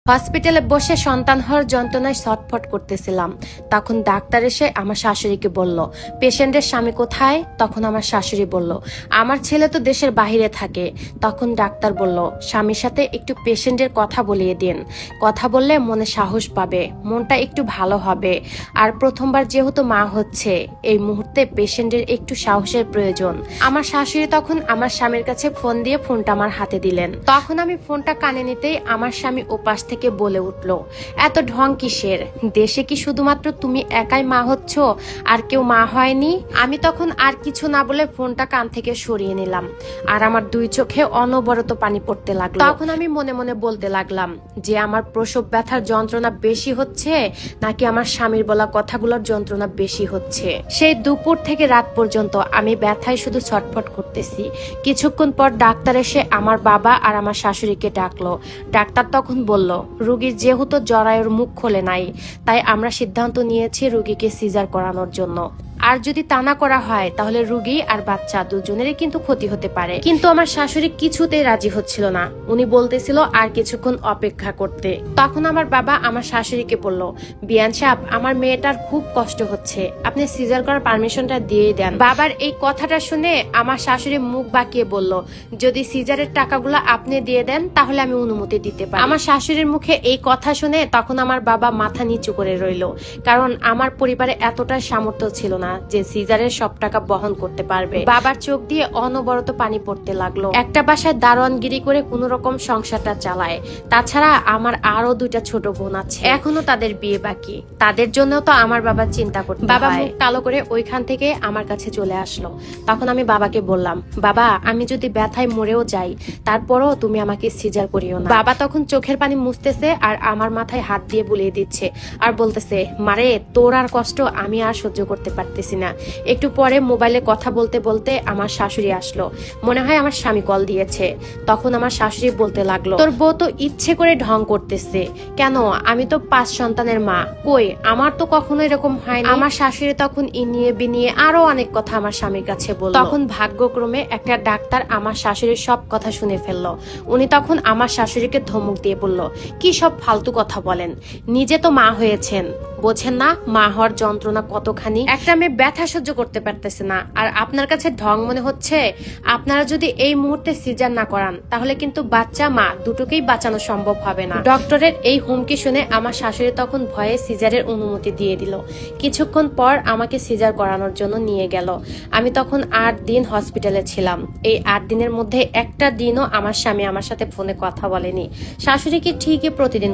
হসপিটালে বসে সন্তান হওয়ার যন্ত্রণায় ছটফট করতেছিলাম। তখন ডাক্তার এসে আমার শাশুড়িকে বলল, পেশেন্টের স্বামী কোথায়? তখন আমার শাশুড়ি বলল, আমার ছেলে তো দেশের বাহিরে থাকে। তখন ডাক্তার বলল, স্বামীর সাথে একটু পেশেন্টের কথা বলিয়ে দিন, কথা বললে মনে সাহস পাবে, মনটা একটু ভালো হবে। আর প্রথমবার যেহেতু মা হচ্ছে, এই মুহূর্তে পেশেন্টের একটু সাহসের প্রয়োজন। আমার শাশুড়ি তখন আমার স্বামীর কাছে ফোন দিয়ে ফোনটা আমার হাতে দিলেন। তখন আমি ফোনটা কানে নিতেই আমার স্বামী ওপাশ থেকে বলে উঠল, এত ঢং কিসের? দেশে কি শুধুমাত্র তুমি একাই মা হচ্ছ, আর কেউ মা হয়নি? আমি তখন আর কিছু না বলে ফোনটা কান থেকে সরিয়ে নিলাম, আর আমার দুই চোখে অনবরত পানি পড়তে লাগলো। তখন আমি মনে মনে বলতে লাগলাম যে আমার প্রসব ব্যথার যন্ত্রণা বেশি হচ্ছে নাকি আমার স্বামীর বলা কথাগুলোর যন্ত্রণা বেশি হচ্ছে। সেই দুপুর থেকে রাত পর্যন্ত আমি ব্যথায় শুধু ছটফট করতেছি। কিছুক্ষণ পর ডাক্তার এসে আমার বাবা আর আমার শাশুড়িকে ডাকলো। ডাক্তার তখন বলল, রোগীর যেহেতু জরায়ুর মুখ খোলে নাই, তাই আমরা সিদ্ধান্ত নিয়েছি রোগীকে সিজার করানোর জন্য। আর যদি তা না করা হয় তাহলে রোগী আর বাচ্চা দুজনেরই কিন্তু ক্ষতি হতে পারে। কিন্তু আমার শাশুড়ি কিছুতেই রাজি হচ্ছিল না। উনি বলতেছিল আর কিছুক্ষণ অপেক্ষা করতে। তখন আমার বাবা আমার শাশুড়িকে বলল, বিয়ান সাহেব, আমার মেয়েটার খুব কষ্ট হচ্ছে, আপনি সিজার করার পারমিশনটা দিয়ে দেন। বাবার এই কথাটা শুনে আমার শাশুড়ি মুখ বাঁকিয়ে বলল, যদি সিজারের টাকাগুলো আপনি দিয়ে দেন তাহলে আমি অনুমতি দিতে পারি। আমার শাশুড়ির মুখে এই কথা শুনে তখন আমার বাবা মাথা নিচু করে রইল, কারণ আমার পরিবারে এতটা সামর্থ্য ছিল না যে সিজারের সব টাকা বহন করতে পারবে। বাবার চোখ দিয়ে অনবরত পানি পড়তে লাগলো। একটা বাসায় দারোয়ানগিরি করে কোন রকম সংসারটা চালায়। তাছাড়া আমার আরো দুইটা ছোট বোন আছে, এখনো তাদের বিয়ে বাকি। তাদের জন্য তো আমার বাবা চিন্তা করতে হয়। বাবা মুখ কালো করে ওইখান থেকে আমার কাছে চলে আসলো। তখন আমি বাবাকে বললাম, বাবা, আমি যদি ব্যথায় মরেও যাই তারপরও তুমি আমাকে সিজার করিও না। বাবা তখন চোখের পানি মুছতেছে আর আমার মাথায় হাত দিয়ে বুলিয়ে দিচ্ছে আর বলতেছে, মারে, তোর আর কষ্ট আমি আর সহ্য করতে পারতেছি না। একটু পরে মোবাইলে কথা বলতে বলতে আমার শাশুড়ি আসলো। মনে হয় আমার স্বামী কল দিয়েছে। তখন আমার শাশুড়ি বলতে লাগলো, তোর বউ তো ইচ্ছে করে ঢং করতেছে। কেন? আমি তো 5 সন্তানের মা, কই আমার তো কখনো এরকম হয়নি। আমার শাশুড়ি তখন ইনিয়ে বিনিয়ে আরো অনেক কথা আমার স্বামীর কাছে বলল। তখন ভাগ্যক্রমে একটা ডাক্তার আমার শাশুড়ির সব কথা শুনে ফেললো। উনি তখন আমার শাশুড়িকে ধমক দিয়ে বলল, কি সব ফালতু কথা বলেন? নিজে তো মা হয়েছেন, বোঝেন না মা হওয়ার যন্ত্রণা কতখানি? একটা মেয়ে ব্যথা সহ্য করতে পারতেছে না, আর আপনার কাছে ঢং মনে হচ্ছে? আপনারা যদি এই মুহূর্তে সিজার না করান তাহলে কিন্তু বাচ্চা মা দুটোকেই বাঁচানো সম্ভব হবে না। ডক্টরের এই হুমকি শুনে আমার শাশুড়ি তখন ভয়ে সিজারের অনুমতি দিয়ে দিল। কিছুক্ষণ পর আমাকে সিজার করানোর জন্য নিয়ে গেল। আমি তখন 8 দিন হসপিটালে ছিলাম। এই 8 দিনের মধ্যে একটা দিনও আমার স্বামী আমার সাথে ফোনে কথা বলেনি। শাশুড়িকে ঠিকই প্রতিদিন